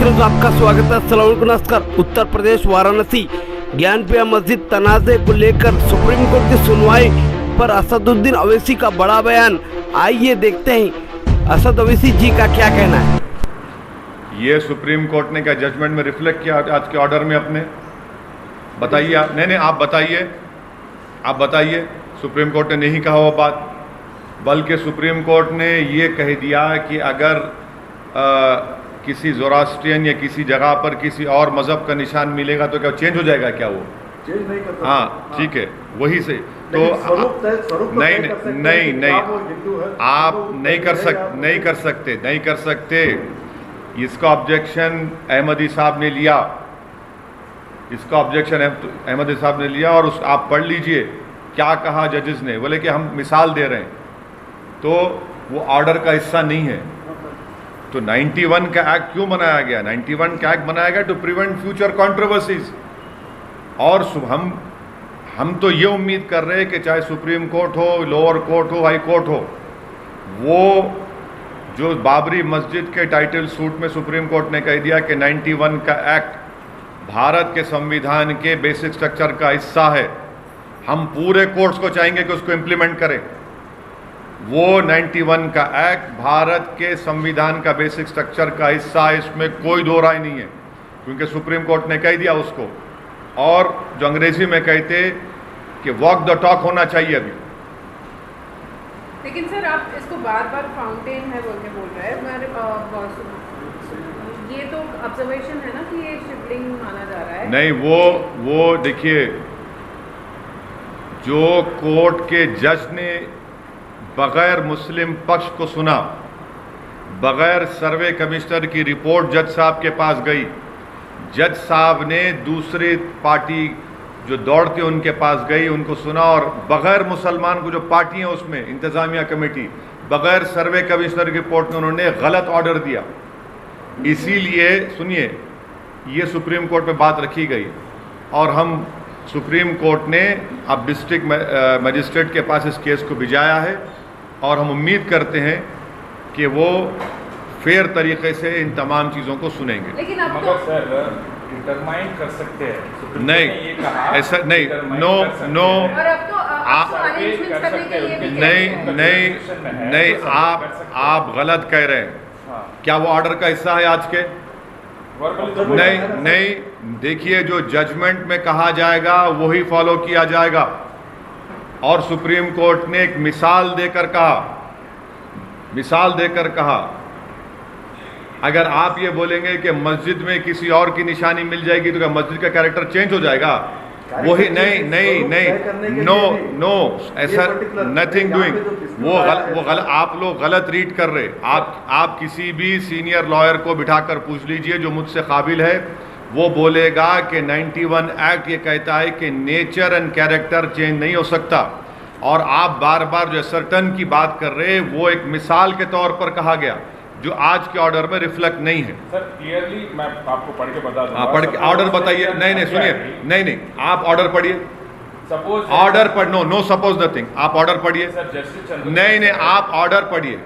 News आपका स्वागत है। अस्सलाम वालेकुम। नमस्कार। उत्तर प्रदेश वाराणसी ज्ञानपिया मस्जिद तनाज़े को लेकर सुप्रीम कोर्ट की सुनवाई पर असदुद्दीन अवैसी का बड़ा बयान। आइए देखते हैं असद अवैसी जी का क्या कहना है। ये सुप्रीम कोर्ट ने क्या जजमेंट में रिफ्लेक्ट किया आज के ऑर्डर में अपने? बताइए आप। नहीं, आप बताइए। सुप्रीम कोर्ट ने नहीं कहा वो बात, बल्कि सुप्रीम कोर्ट ने ये कह दिया कि अगर किसी ज़ोरास्ट्रियन या किसी जगह पर किसी और मज़हब का निशान मिलेगा तो क्या चेंज हो जाएगा? क्या वो चेंज नहीं करता? हाँ, ठीक है, वही से तो नहीं, आप नहीं कर सकते। इसका ऑब्जेक्शन अहमदी साहब ने लिया, अहमदी साहब ने लिया और उस आप पढ़ लीजिए क्या कहा जजेस ने। बोले कि हम मिसाल दे रहे हैं, तो वो ऑर्डर का हिस्सा नहीं है। तो 91 का एक्ट क्यों बनाया गया? 91 का एक्ट बनाया गया टू प्रिवेंट फ्यूचर कंट्रोवर्सीज। और हम तो ये उम्मीद कर रहे हैं कि चाहे सुप्रीम कोर्ट हो, लोअर कोर्ट हो, हाई कोर्ट हो, वो जो बाबरी मस्जिद के टाइटल सूट में सुप्रीम कोर्ट ने कह दिया कि 91 का एक्ट भारत के संविधान के बेसिक स्ट्रक्चर का हिस्सा है, हम पूरे कोर्ट्स को चाहेंगे कि उसको इम्प्लीमेंट करें। वो 91 का एक्ट भारत के संविधान का बेसिक स्ट्रक्चर का हिस्सा है, इसमें कोई दो राय नहीं है, क्योंकि सुप्रीम कोर्ट ने कह दिया उसको। और जो अंग्रेजी में कहते कि वॉक द टॉक होना चाहिए अभी। लेकिन सर आप इसको बार बार फाउंटेन है बोल रहे हैं, ये तो ऑब्जर्वेशन है ना कि ये शिवलिंग माना जा रहा है। नहीं, वो देखिए, जो कोर्ट के जज ने बगैर मुस्लिम पक्ष को सुना, बगैर सर्वे कमिश्नर की रिपोर्ट जज साहब के पास गई, जज साहब ने दूसरी पार्टी जो दौड़ते उनके पास गई, उनको सुना, और बगैर मुसलमान को जो पार्टी है उसमें इंतजामिया कमेटी, बगैर सर्वे कमिश्नर की रिपोर्ट में उन्होंने गलत ऑर्डर दिया। इसीलिए सुनिए, ये सुप्रीम कोर्ट में बात रखी गई और हम सुप्रीम कोर्ट ने अब डिस्ट्रिक्ट मजिस्ट्रेट के पास इस केस को भिजाया है और हम उम्मीद करते हैं कि वो फेयर तरीके से इन तमाम चीज़ों को सुनेंगे। लेकिन अब मगर सर डिटरमाइन कर सकते हैं नहीं, ऐसा नहीं, नो, और अब तो आपको अरेंजमेंट करने के लिए भी नहीं, आप गलत कह रहे हैं। क्या वो ऑर्डर का हिस्सा है आज के? नहीं, देखिए, जो जजमेंट में कहा जाएगा वही फॉलो किया जाएगा। और सुप्रीम कोर्ट ने एक मिसाल देकर कहा, अगर आप ये बोलेंगे कि मस्जिद में किसी और की निशानी मिल जाएगी तो क्या मस्जिद का कैरेक्टर चेंज हो जाएगा? वही नहीं, नो, ऐसा नथिंग डूइंग। आप लोग गलत रीड कर रहे। आप किसी भी सीनियर लॉयर को बिठाकर पूछ लीजिए जो मुझसे काबिल है, वो बोलेगा कि 91 एक्ट ये कहता है कि नेचर एंड कैरेक्टर चेंज नहीं हो सकता। और आप बार बार जो सर्टन की बात कर रहे हैं, वो एक मिसाल के तौर पर कहा गया जो आज के ऑर्डर में रिफ्लेक्ट नहीं है। सर क्लियरली मैं आपको पढ़ के बता दूंगा। पढ़ के ऑर्डर बताइए। नहीं, सुनिए, नहीं, आप ऑर्डर पढ़िए। सपोज ऑर्डर पढ़, नो सपोज नथिंग, आप ऑर्डर पढ़िए। सर जस्टिस नहीं, आप ऑर्डर पढ़िए।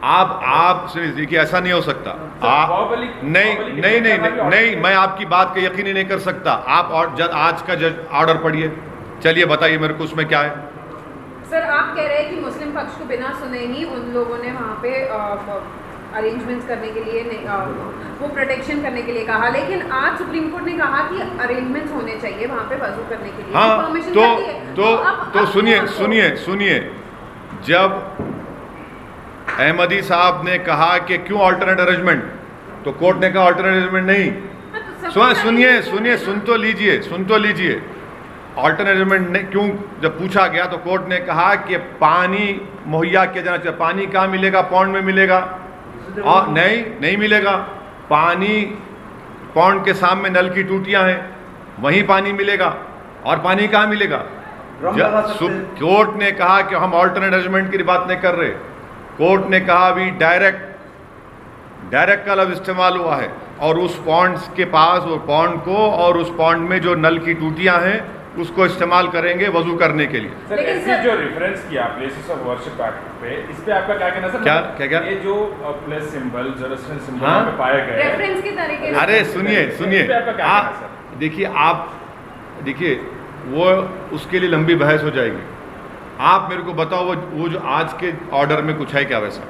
आप सुनिए, देखिए, ऐसा नहीं हो सकता। नहीं, मैं आपकी बात का यकीन ही नहीं कर सकता। आप आज का ऑर्डर पढ़िए। चलिए बताइए मेरे को उसमें क्या है। सर आप कह रहे हैं कि मुस्लिम पक्ष को बिना सुने ही उन लोगों ने वहाँ पे अरेंजमेंट्स करने के लिए वो प्रोटेक्शन करने के लिए कहा, लेकिन आज सुप्रीम कोर्ट ने कहा कि अरेंजमेंट्स होने चाहिए वहाँ पे वजू करने के लिए। हाँ, तो सुनिए, जब अहमदी साहब ने कहा कि क्यों अल्टरनेट अरेंजमेंट, तो कोर्ट ने कहा अल्टरनेट अरेंजमेंट नहीं। सुनिए, सुन तो लीजिए। अल्टरनेट अरेंजमेंट ने क्यों जब पूछा गया तो कोर्ट ने कहा कि पानी मुहैया किया जाना चाहिए। पानी कहाँ मिलेगा? पौंड में मिलेगा? और नहीं मिलेगा। पानी पौंड के सामने नल की टूटियां हैं, वहीं पानी मिलेगा। और पानी कहाँ मिलेगा? कोर्ट ने कहा कि हम अल्टरनेट अरेंजमेंट की बात नहीं कर रहे। कोर्ट ने कहा अभी डायरेक्ट का लफ्ज इस्तेमाल हुआ है, और उस पॉन्ड के पास, वो पॉन्ड को और उस पॉन्ड में जो नल की टूटियां हैं उसको इस्तेमाल करेंगे वजू करने के लिए। सर लेकिन ऐसी सर- जो रेफरेंस किया प्लेसेस ऑफ वर्शिप एक्ट पे, इस पे आपका क्या कहना सर? क्या- मतलब क्या- क्या? ये जो प्लेस सिंबल जोरास्ट्रियन सिंबल हाँ? पे पाए गए हैं, रेफरेंस के तरीके से अरे सुनिए इस पे आपका क्या कहना है, आप देखिए वो उसके लिए लंबी बहस हो जाएगी। आप मेरे को बताओ वो जो आज के ऑर्डर में कुछ है क्या वैसा,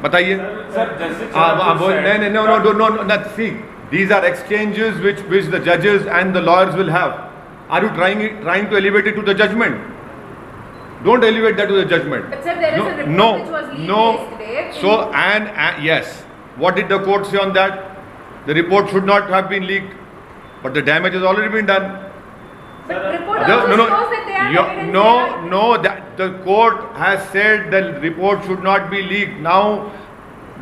बताइए। सर जस्टिस नहीं no not see these are exchanges which the judges and the lawyers will have. Are you trying to elevate it to the judgment? Don't elevate that to the judgment. But sir, there is a report no, which was leaked no. yesterday. So and yes, what did the court say on that? The report should not have been leaked, but the damage has already been done. But report also shows that they are evidence. No, that the court has said the report should not be leaked. Now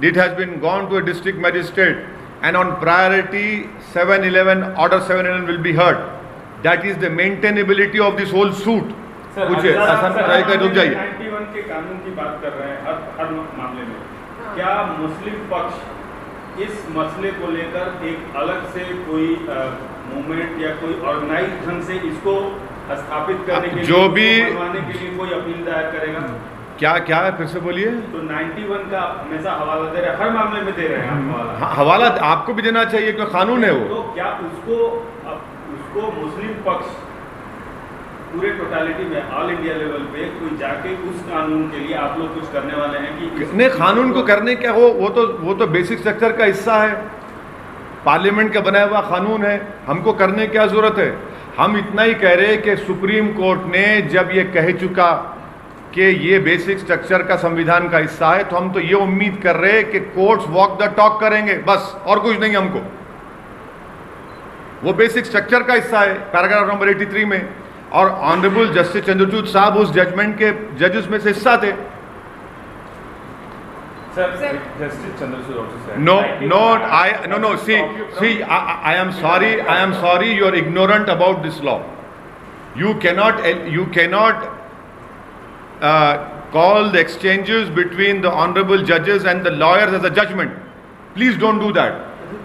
it has been gone to a district magistrate, and on priority 711 order 711 will be heard. That is the maintainability of this whole suit. Sir, कुछ रुक जाइए। 91 के कानून की बात कर रहे हैं हर मामले में। क्या मुस्लिम पक्ष इस मसले को लेकर एक अलग से कोई मूवमेंट या कोई ऑर्गेनाइज ढंग से इसको स्थापित करने के जो लिए, भी- इसको मनवाने के लिए कोई अपील दायर करेगा? क्या है फिर से बोलिए। तो 91 का हमेशा हवाला दे रहे हैं, हर मामले में दे रहे हैं आप हवाला। हाँ, हवाला आपको भी देना चाहिए क्योंकि कानून है वो। तो क्या उसको मुस्लिम पक्ष पूरे टोटालिटी में ऑल इंडिया लेवल पे कोई जाके उस कानून के लिए आप लोग कुछ करने वाले हैं कि नहीं, कानून को करने क्या वो तो बेसिक स्ट्रक्चर का हिस्सा है, पार्लियामेंट का बनाया हुआ कानून है, हमको करने क्या जरूरत है। हम इतना ही कह रहे हैं कि सुप्रीम कोर्ट ने जब ये कह चुका कि ये बेसिक स्ट्रक्चर का संविधान का हिस्सा है, तो हम तो ये उम्मीद कर रहे हैं कि कोर्ट्स वॉक द टॉक करेंगे, बस और कुछ नहीं। हमको वो बेसिक स्ट्रक्चर का हिस्सा है पैराग्राफ नंबर 83 में, और ऑनरेबल जस्टिस चंद्रचूड़ साहब उस जजमेंट के जजेस में से हिस्सा थे। Sir, Justice Chandrachud also said. No. See. I am sorry. You are ignorant about this law. You cannot call the exchanges between the honorable judges and the lawyers as a judgment. Please don't do that.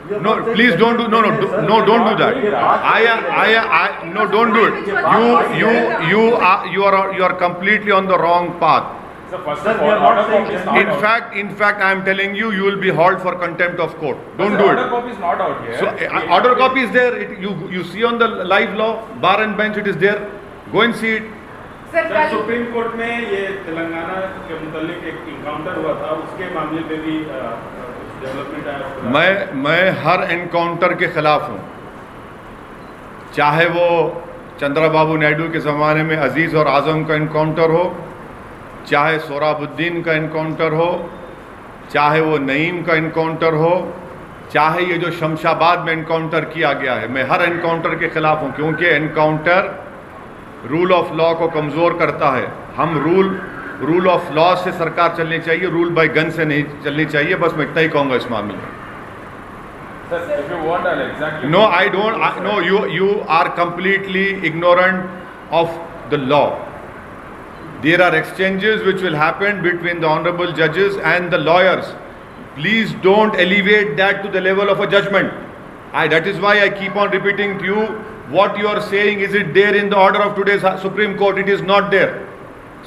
No, please don't do. No, don't do that. No, don't do it. You are completely on the wrong path. So first of all, order copy is not out. In fact, I am telling you, you will be hauled for contempt of court. Don't do Order it. copy is not out yet. So, order copy is there. You see on the live law, bar and bench, it is there. Go and see it. Sir sir, कल supreme court में ये तेलंगाना के मुतालिक एक encounter हुआ था, उसके मामले पे भी कुछ डेवलपमेंट आया? मैं हर एनकाउंटर के खिलाफ हूँ, चाहे वो चंद्रबाबू नायडू के ज़माने में अजीज़ और आज़म का एनकाउंटर हो, चाहे सोहराबुद्दीन का एनकाउंटर हो, चाहे वो नईम का एनकाउंटर हो, चाहे ये जो शमशाबाद में एनकाउंटर किया गया है, मैं हर एनकाउंटर के खिलाफ हूँ, क्योंकि एनकाउंटर रूल ऑफ लॉ को कमज़ोर करता है। हम रूल ऑफ लॉ से सरकार चलनी चाहिए, रूल बाय गन से नहीं चलनी चाहिए। बस मैं इतना ही कहूँगा इस मामले में। Sir, if you want, I'll exactly. No, I don't. No, you are completely ignorant of the law. There are exchanges which will happen between the honorable judges and the lawyers. Please don't elevate that to the level of a judgment. That is why I keep on repeating to you, what you are saying, is it there in the order of today's Supreme Court? It is not there.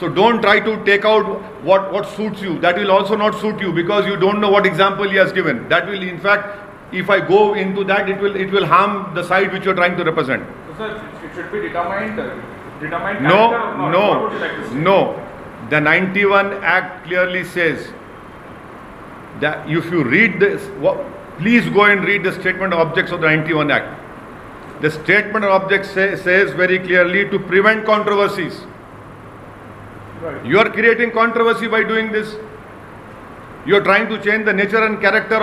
So don't try to take out what suits you. That will also not suit you, because you don't know what example he has given. That will, in fact, if I go into that, it will harm the side which you are trying to represent. So, sir, it should be determined character or not? What would you like to say? No. The 91 Act clearly says that if you read this, please go and read the statement of objects of the 91 Act. The statement of objects says very clearly to prevent controversies. Right. You are creating controversy by doing this. You are trying to change the nature and character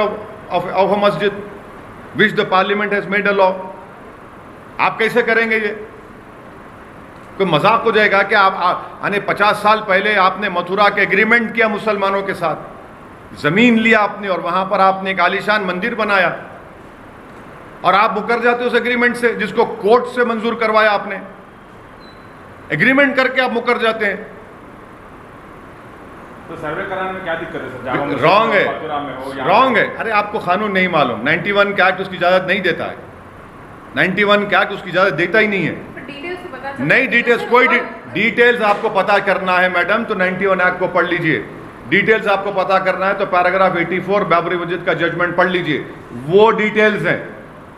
of a masjid, which the parliament has made a law. आप कैसे करेंगे ये? कोई मजाक हो जाएगा कि आप 50 साल पहले आपने मथुरा के एग्रीमेंट किया मुसलमानों के साथ, जमीन लिया आपने और वहां पर आपने एक आलीशान मंदिर बनाया, और आप मुकर जाते हो उस एग्रीमेंट से जिसको कोर्ट से मंजूर करवाया आपने। एग्रीमेंट करके आप मुकर जाते हैं। तो सर्वे कराने में क्या दिक्कत है सर? रॉन्ग है, मथुरा में हो या रॉन्ग है। अरे आपको कानून नहीं मालूम। 91 का एक्ट उसकी इजाजत नहीं देता है। 91 का एक्ट उसकी इजाजत देता ही नहीं है। डिटेल्स पता चल नहीं डिटेल्स, कोई डिटेल्स आपको पता करना है मैडम तो 91 एक्ट को पढ़ लीजिए। डिटेल्स आपको पता करना है तो पैराग्राफ 84 बाबरी मस्जिद का जजमेंट पढ़ लीजिए, वो डिटेल्स हैं।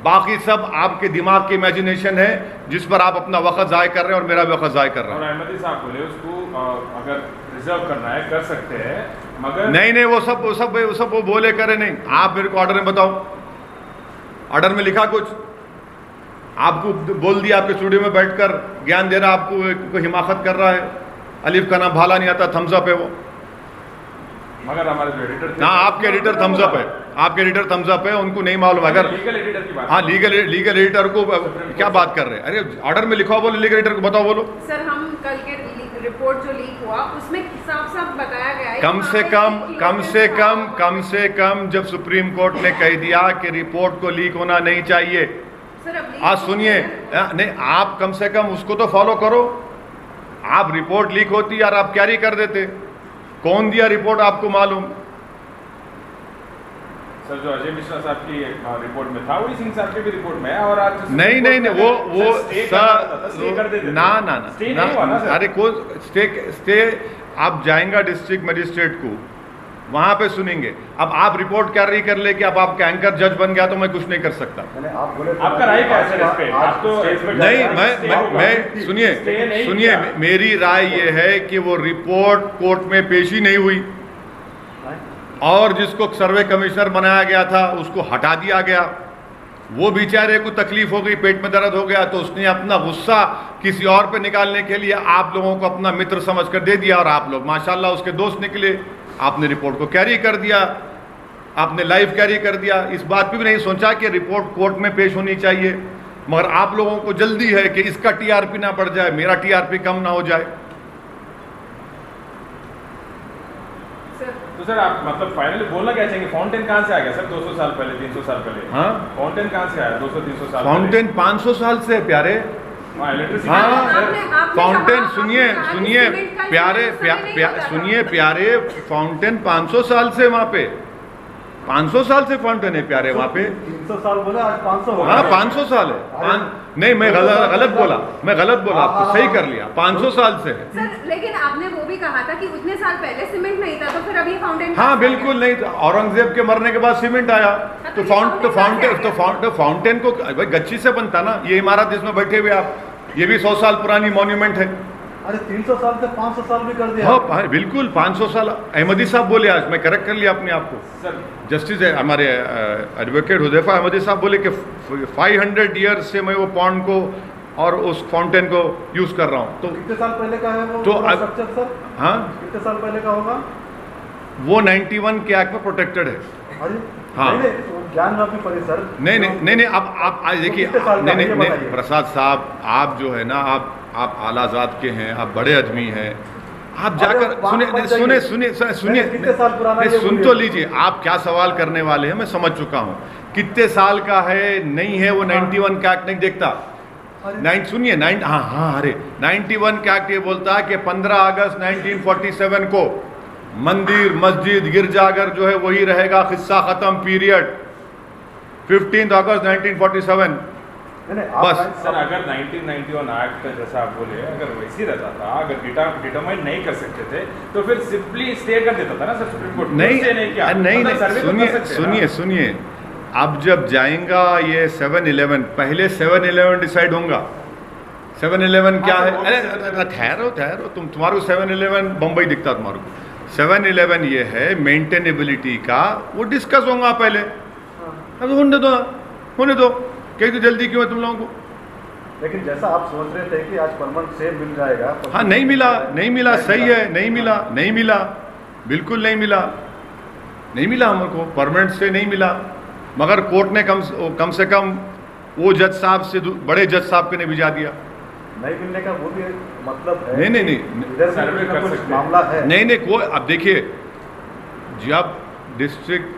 बाकी सब आपके दिमाग की इमेजिनेशन है जिस पर आप अपना वक्त ज़ाय कर रहे हैं और मेरा भी वक्त ज़ाय कर रहे और हैं। अहमदी साहब बोले उसको अगर रिजर्व करना है कर सकते हैं, मगर नहीं वो सब वो बोले करे नहीं। आप मेरे को ऑर्डर में बताओ, ऑर्डर में लिखा कुछ? आपको बोल दिया आपके स्टूडियो में बैठकर ज्ञान दे रहा, आपको हिमाकत कर रहा है, अलिफ का नाम भाला नहीं आता, थम्स अप है वो। मगर हमारे जो एडिटर थे, हाँ आपके एडिटर थम्स अप है, आपके एडिटर थम्स अप है, उनको नहीं मालूम। अगर लीगल एडिटर की बात, हाँ लीगल एडिटर को क्या बात कर रहे हैं? अरे ऑर्डर में लिखा हो, बोलो लीगल एडिटर को बताओ, बोलो। सर हम कल के रिपोर्ट जो लीक हुआ उसमें साफ बताया गया है कम से कम जब सुप्रीम कोर्ट ने कह दिया कि रिपोर्ट को लीक होना नहीं चाहिए, सर अब आज सुनिए, नहीं आप कम से कम उसको तो फॉलो करो। आप रिपोर्ट लीक होती यार आप कैरी कर देते, कौन दिया रिपोर्ट आपको मालूम? सर जो अजय मिश्रा साहब की रिपोर्ट में था वही सिंह साहब की भी रिपोर्ट में है, और आज नहीं वो स्टे कर देते ना स्टे नहीं हुआ ना सर। अरे को स्टे आप जाएंगे डिस्ट्रिक्ट मजिस्ट्रेट को, वहां पे सुनेंगे। अब आप रिपोर्ट कैरी कर ले कि अब आपका एंकर जज बन गया तो मैं कुछ नहीं कर सकता। आपका राय क्या है सर इस पे? आप तो नहीं मैं सुनिए मेरी राय ये है कि वो रिपोर्ट कोर्ट में पेश ही नहीं हुई, और जिसको सर्वे कमिश्नर बनाया गया था उसको हटा दिया गया। वो बेचारे को तकलीफ हो गई, पेट में दर्द हो गया, तो उसने अपना गुस्सा किसी और पे निकालने के लिए आप लोगों को अपना मित्र समझकर दे दिया, और आप लोग माशाल्लाह उसके दोस्त निकले। आपने रिपोर्ट को कैरी कर दिया, आपने लाइव कैरी कर दिया। इस बात पे भी नहीं सोचा कि रिपोर्ट कोर्ट में पेश होनी चाहिए, मगर आप लोगों को जल्दी है कि इसका टीआरपी ना बढ़ जाए, मेरा टीआरपी कम ना हो जाए। तो सर आप मतलब फाइनली बोलना क्या चाहेंगे? फाउंटेन कहाँ से आ गया सर 200 साल पहले, 300 साल पहले? हाँ फाउंटेन कहाँ से आया 200-300 साल? फाउंटेन 500 साल से है प्यारे। हाँ फाउंटेन सुनिए प्यारे फाउंटेन 500 साल से वहाँ पे, 500 साल से फाउंटेन है प्यारे वहाँ पे। 300 साल बोला, आज 500 हो गया। हाँ 500 साल है। नहीं मैं गलत बोला, आपको सही कर लिया, 500 साल से है सर। लेकिन आपने वो भी कहा था कि उतने साल पहले सीमेंट नहीं था, तो फिर अब ये फाउंटेन? हाँ बिल्कुल नहीं, औरंगजेब के मरने के बाद सीमेंट आया, तो फाउंटेन को भाई गच्ची से बनता ना। ये इमारत जिसमें बैठे हुए आप, ये भी 100 साल पुरानी मॉन्यूमेंट है। अरे 300 साल से 500 साल भी कर दिया। हाँ बिल्कुल 500 साल। अहमदी साहब बोले, आज मैं करेक्ट कर लिया अपने आप को। सर जस्टिस है हमारे एडवोकेट हुदैफा अहमदी साहब बोले कि 500 ईयर्स से मैं वो पॉन्ड को और उस फाउंटेन को यूज कर रहा हूँ। तो कितने साल पहले का है वो तो स्ट्रक्चर सर? हाँ कितने साल पहले का होगा वो? 91 के एक्ट में प्रोटेक्टेड है। अरे हाँ ज्ञानव्यापी परिसर नहीं अब आप आज देखिए, नहीं प्रसाद साहब, आप जो है ना आप आला जात के हैं, आप बड़े आदमी हैं, आप जाकर सुनिए सुन तो लीजिए। आप क्या सवाल करने वाले हैं मैं समझ चुका हूँ। कितने साल का है नहीं है वो 91 का एक्ट नहीं देखता। सुनिए 91 का एक्ट ये बोलता है कि 15 अगस्त 1947 को मंदिर मस्जिद गिरजाघर जो है वही रहेगा, किस्सा खत्म, पीरियड। 15 अगस्त 1947 बस। सर अगर 1991 एक्ट जैसा आप बोले अगर वैसी रहता था, अगर डिटरमाइन नहीं कर सकते थे तो फिर सिंपली स्टे कर देता था ना सर सुप्रीम कोर्ट? नहीं सुनिए अब जब जाएगा ये 7-11, पहले 7-11 डिसाइड होगा। 7-11 क्या है? अरे ठहरो तुम्हारे 7-11 बम्बई दिखता तुम्हारे को। 7-11 ये है मेंटेनेबिलिटी का, वो डिस्कस होगा पहले। अब होने दो कहीं तो जल्दी क्यों है तुम लोगों को? लेकिन जैसा आप सोच रहे थे कि आज परमानेंट स्टे मिल जाएगा, हाँ नहीं मिला सही है, नहीं मिला बिल्कुल नहीं मिला हमको परमानेंट स्टे नहीं मिला। मगर कोर्ट ने कम से कम वो जज साहब से बड़े जज साहब के ने भिजा दिया। नहीं मिलने का वो भी मतलब है? नहीं इधर कुछ मामला है। नहीं कोई, अब देखिए जब डिस्ट्रिक्ट